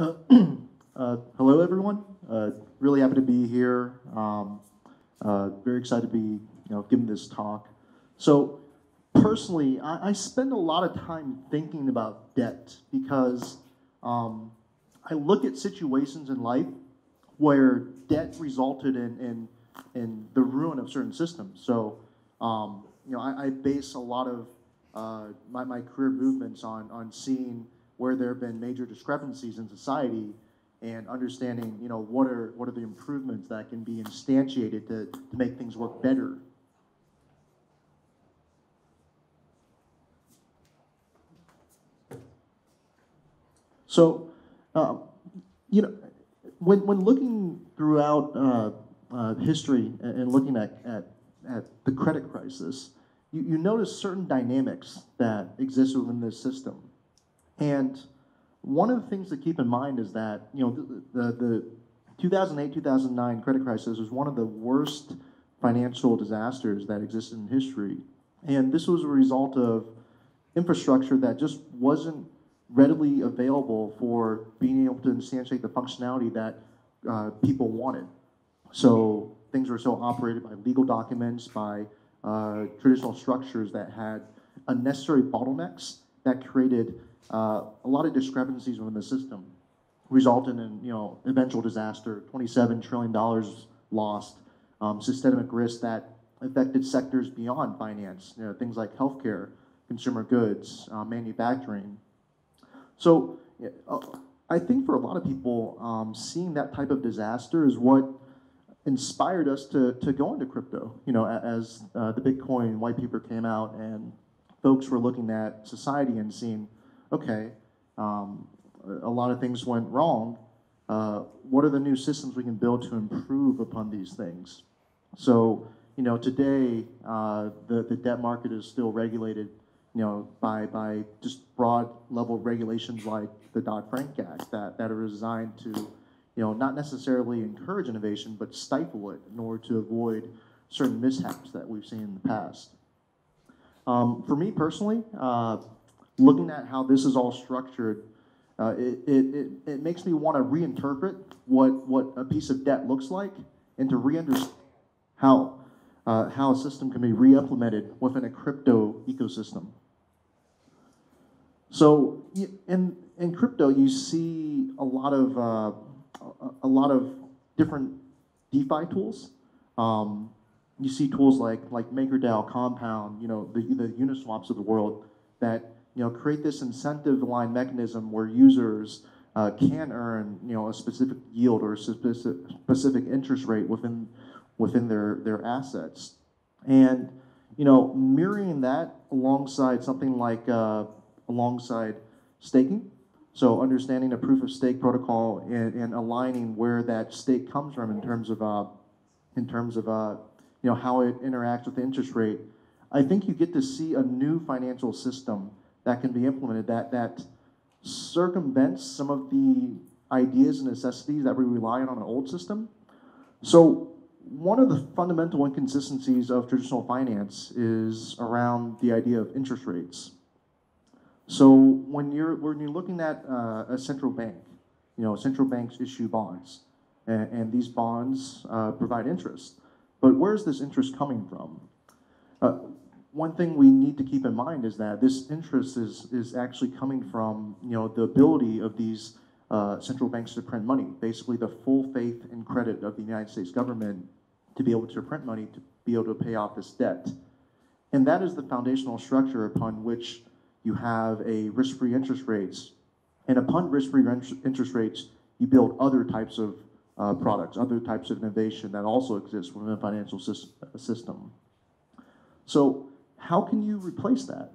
Hello, everyone. Really happy to be here. Very excited to be, giving this talk. So, personally, I spend a lot of time thinking about debt because I look at situations in life where debt resulted in the ruin of certain systems. So, I base a lot of my career movements on seeing where there have been major discrepancies in society and understanding, what are the improvements that can be instantiated to make things work better. So, when looking throughout history and looking at the credit crisis, you notice certain dynamics that exist within this system. And one of the things to keep in mind is that the 2008-2009 credit crisis was one of the worst financial disasters that existed in history. And this was a result of infrastructure that just wasn't readily available for being able to instantiate the functionality that people wanted. So things were so operated by legal documents, by traditional structures that had unnecessary bottlenecks that created a lot of discrepancies within the system, resulting in eventual disaster, $27 trillion lost, systemic risk that affected sectors beyond finance, things like healthcare, consumer goods, manufacturing. So I think for a lot of people, seeing that type of disaster is what inspired us to go into crypto. As the Bitcoin white paper came out and folks were looking at society and seeing, okay, a lot of things went wrong. What are the new systems we can build to improve upon these things? So, today the debt market is still regulated, by just broad level regulations like the Dodd-Frank Act that are designed to, not necessarily encourage innovation, but stifle it in order to avoid certain mishaps that we've seen in the past. For me personally, looking at how this is all structured, it makes me want to reinterpret what a piece of debt looks like and to re-understand how a system can be re-implemented within a crypto ecosystem. So in crypto, you see a lot of different DeFi tools. You see tools like MakerDAO, Compound, the Uniswaps of the world that create this incentive-aligned mechanism where users can earn a specific yield or a specific interest rate within their assets, and mirroring that alongside something like alongside staking. So understanding a proof of stake protocol and aligning where that stake comes from in terms of how it interacts with the interest rate. I think you get to see a new financial system that can be implemented that circumvents some of the ideas and necessities that we rely on an old system. So one of the fundamental inconsistencies of traditional finance is around the idea of interest rates. So when you're looking at a central bank, central banks issue bonds, and these bonds provide interest. But where's this interest coming from? One thing we need to keep in mind is that this interest is actually coming from the ability of these central banks to print money, basically the full faith and credit of the United States government to be able to print money to be able to pay off this debt. And that is the foundational structure upon which you have a risk-free interest rates. And upon risk-free interest rates, you build other types of products, other types of innovation that also exist within a financial system. So how can you replace that?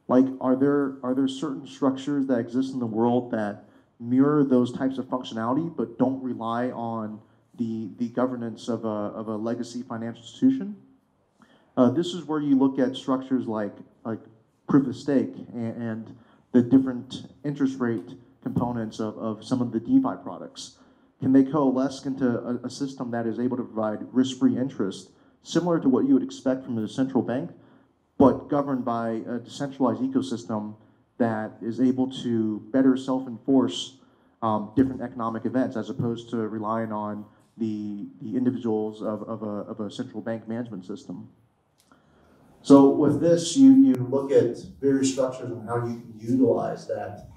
Like, are there certain structures that exist in the world that mirror those types of functionality but don't rely on the governance of a legacy financial institution? This is where you look at structures like proof of stake and the different interest rate components of some of the DeFi products. Can they coalesce into a system that is able to provide risk-free interest, similar to what you would expect from a central bank, but governed by a decentralized ecosystem that is able to better self-enforce different economic events as opposed to relying on the individuals of a central bank management system. So with this, you look at various structures and how you can utilize that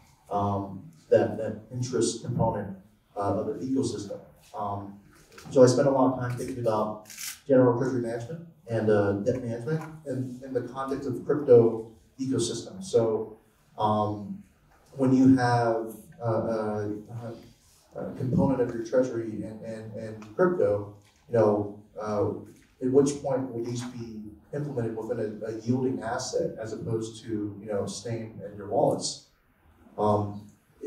that interest component of the ecosystem. So I spent a lot of time thinking about general treasury management and debt management in the context of crypto ecosystem. So when you have a component of your treasury and crypto, at which point will these be implemented within a yielding asset as opposed to staying in your wallets?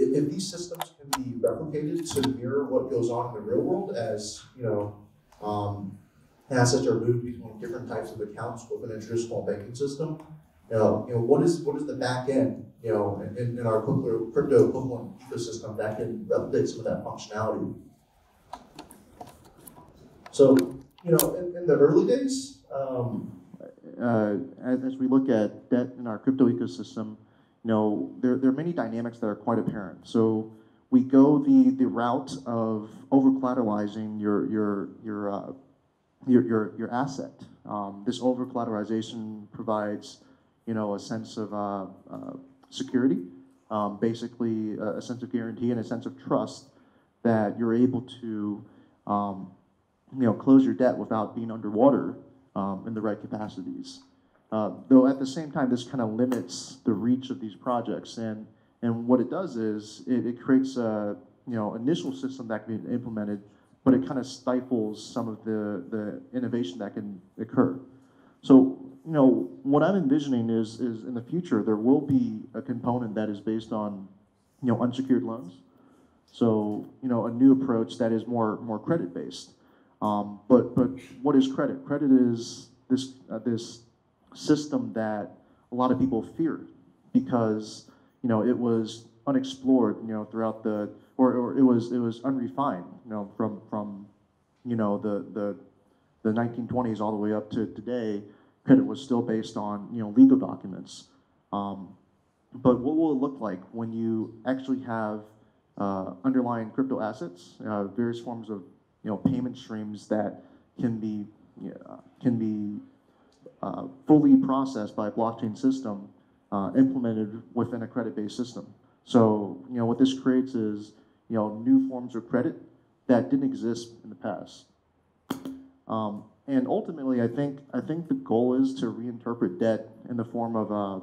If these systems can be replicated to mirror what goes on in the real world, as assets are moved between different types of accounts within a traditional banking system, what is the back end in our crypto equivalent ecosystem that can replicate some of that functionality? So in the early days, as we look at debt in our crypto ecosystem, there are many dynamics that are quite apparent. So we go the route of over collateralizing your asset. This over collateralization provides a sense of security, basically a sense of guarantee and a sense of trust that you're able to close your debt without being underwater in the right capacities. Though at the same time, this kind of limits the reach of these projects, and what it does is it creates a initial system that can be implemented, but it kind of stifles some of the innovation that can occur. So what I'm envisioning is in the future there will be a component that is based on unsecured loans. So a new approach that is more credit based. But what is credit? Credit is this system that a lot of people fear because it was unexplored throughout or it was unrefined from the 1920s all the way up to today. Credit was still based on legal documents. But what will it look like when you actually have underlying crypto assets, various forms of payment streams that can be fully processed by a blockchain system, implemented within a credit-based system? So what this creates is new forms of credit that didn't exist in the past. And ultimately, I think the goal is to reinterpret debt in the form of a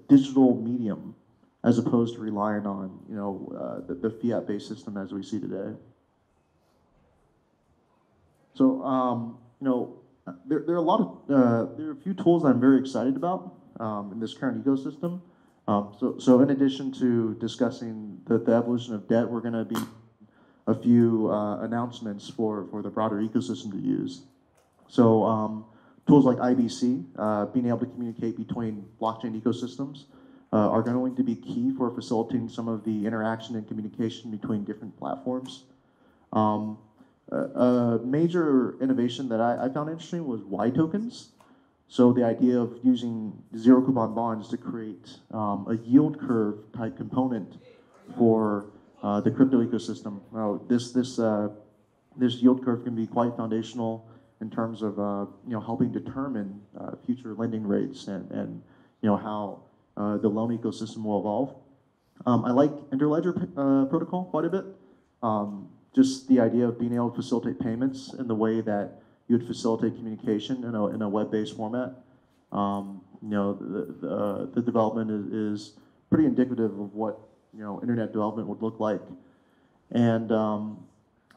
digital medium, as opposed to relying on the fiat-based system as we see today. So there are a few tools I'm very excited about in this current ecosystem. So in addition to discussing the evolution of debt, we're going to be a few announcements for the broader ecosystem to use. So tools like IBC, being able to communicate between blockchain ecosystems, are going to be key for facilitating some of the interaction and communication between different platforms. A major innovation that I found interesting was Y tokens. So the idea of using zero coupon bonds to create a yield curve type component for the crypto ecosystem. This yield curve can be quite foundational in terms of helping determine future lending rates and how the loan ecosystem will evolve. I like interledger protocol quite a bit. Just the idea of being able to facilitate payments in the way that you would facilitate communication in a web-based format. The development is pretty indicative of what internet development would look like, and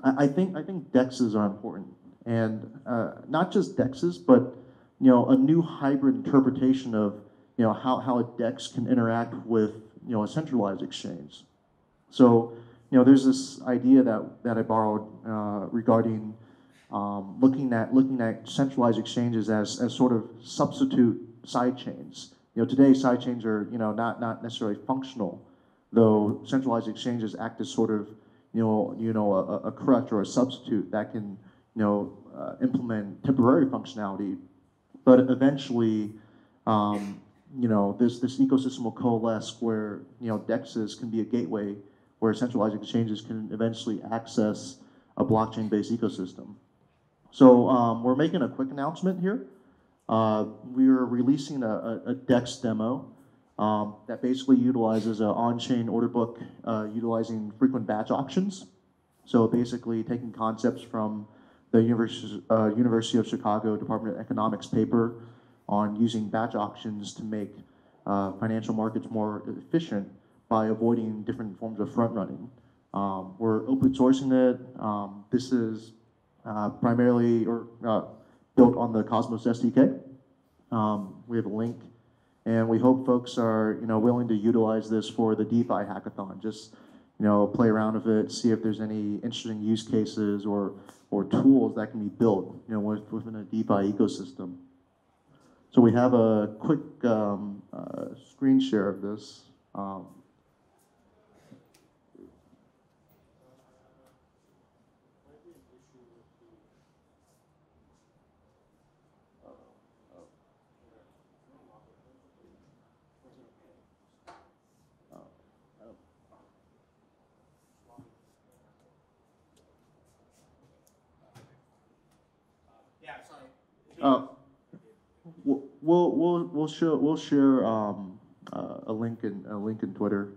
I think DEXs are important, and not just DEXs, but a new hybrid interpretation of how a DEX can interact with a centralized exchange. So there's this idea that I borrowed regarding looking at centralized exchanges as sort of substitute side chains. Today side chains are not necessarily functional, though centralized exchanges act as sort of a crutch or a substitute that can implement temporary functionality, but eventually this ecosystem will coalesce where, DEXs can be a gateway where centralized exchanges can eventually access a blockchain-based ecosystem. So we're making a quick announcement here. We're releasing a DEX demo that basically utilizes an on-chain order book utilizing frequent batch auctions. So basically taking concepts from the University of Chicago Department of Economics paper on using batch auctions to make financial markets more efficient by avoiding different forms of front running. We're open sourcing it. This is primarily built on the Cosmos SDK. We have a link, and we hope folks are willing to utilize this for the DeFi hackathon. Just play around with it, see if there's any interesting use cases or tools that can be built within a DeFi ecosystem. So we have a quick screen share of this. We'll share a link in Twitter.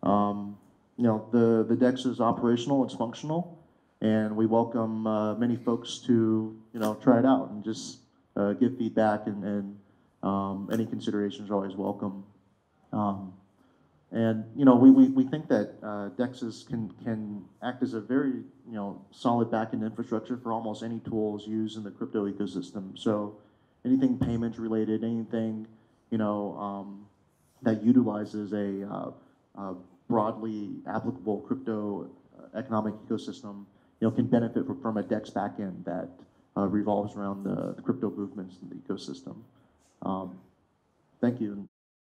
The DEX is operational, it's functional, and we welcome many folks to try it out and just give feedback, and any considerations are always welcome. We think that DEXs can act as a very solid backend infrastructure for almost any tools used in the crypto ecosystem. So anything payments related, anything that utilizes a broadly applicable crypto economic ecosystem can benefit from a DEX backend that revolves around the crypto movements in the ecosystem. Thank you.